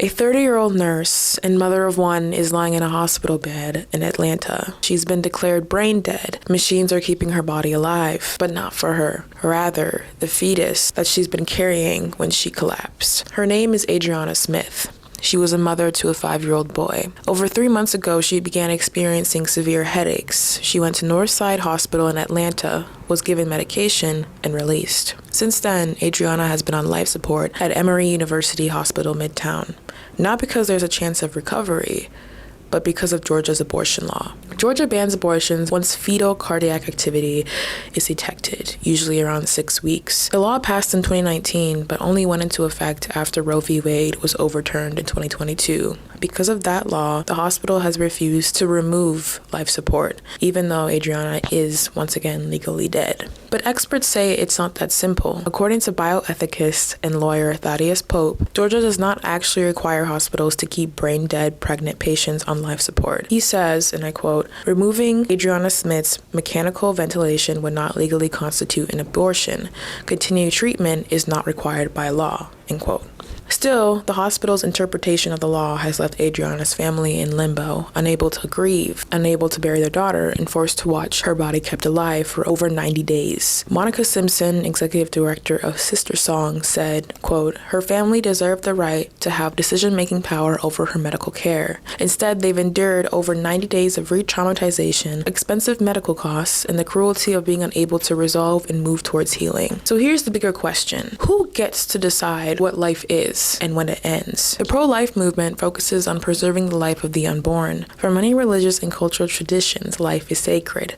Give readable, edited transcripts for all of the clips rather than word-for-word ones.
A 30-year-old nurse and mother of one is lying in a hospital bed in Atlanta. She's been declared brain dead. Machines are keeping her body alive, but not for her. Rather, the fetus that she's been carrying when she collapsed. Her name is Adriana Smith. She was a mother to a 5-year-old boy. Over 3 months ago, she began experiencing severe headaches. She went to Northside Hospital in Atlanta, was given medication, and released. Since then, Adriana has been on life support at Emory University Hospital Midtown. Not because there's a chance of recovery, but because of Georgia's abortion law. Georgia bans abortions once fetal cardiac activity is detected, usually around 6 weeks. The law passed in 2019, but only went into effect after Roe v. Wade was overturned in 2022. Because of that law, the hospital has refused to remove life support, even though Adriana is once again legally dead. But experts say it's not that simple. According to bioethicist and lawyer Thaddeus Pope, Georgia does not actually require hospitals to keep brain-dead pregnant patients on life support. He says, and I quote, "Removing Adriana Smith's mechanical ventilation would not legally constitute an abortion. Continued treatment is not required by law," end quote. Still, the hospital's interpretation of the law has left Adriana's family in limbo, unable to grieve, unable to bury their daughter, and forced to watch her body kept alive for over 90 days. Monica Simpson, executive director of Sister Song, said, quote, "Her family deserved the right to have decision-making power over her medical care. Instead, they've endured over 90 days of re-traumatization, expensive medical costs, and the cruelty of being unable to resolve and move towards healing." So here's the bigger question. Who gets to decide what life is and when it ends? The pro-life movement focuses on preserving the life of the unborn. For many religious and cultural traditions, life is sacred,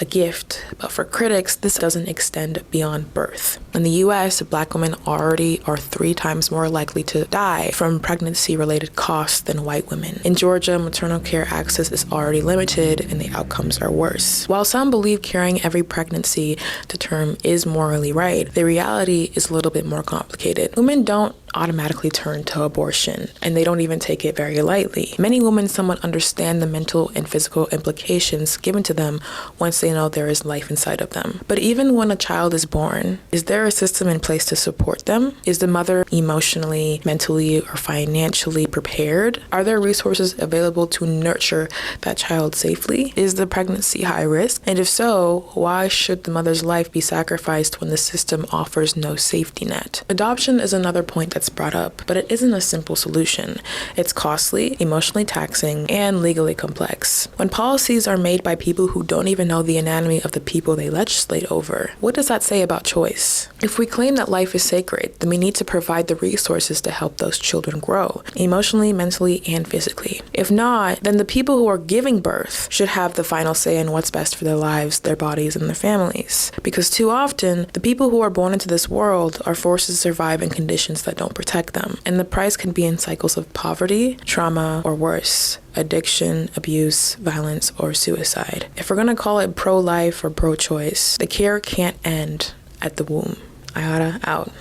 a gift. But for critics, this doesn't extend beyond birth. In the US, Black women already are 3 times more likely to die from pregnancy-related costs than white women. In Georgia, maternal care access is already limited and the outcomes are worse. While some believe carrying every pregnancy to term is morally right, the reality is a little bit more complicated. Women don't automatically turn to abortion, and they don't even take it very lightly. Many women somewhat understand the mental and physical implications given to them once they know there is life inside of them. But even when a child is born, is there a system in place to support them? Is the mother emotionally, mentally, or financially prepared? Are there resources available to nurture that child safely? Is the pregnancy high risk? And if so, why should the mother's life be sacrificed when the system offers no safety net? Adoption is another point that's brought up, but it isn't a simple solution. It's costly, emotionally taxing, and legally complex. When policies are made by people who don't even know the anatomy of the people they legislate over, what does that say about choice? If we claim that life is sacred, then we need to provide the resources to help those children grow, emotionally, mentally, and physically. If not, then the people who are giving birth should have the final say in what's best for their lives, their bodies, and their families. Because too often, the people who are born into this world are forced to survive in conditions that don't protect them. And the price can be in cycles of poverty, trauma, or worse, addiction, abuse, violence, or suicide. If we're gonna call it pro-life or pro-choice, the care can't end at the womb. Ayada out.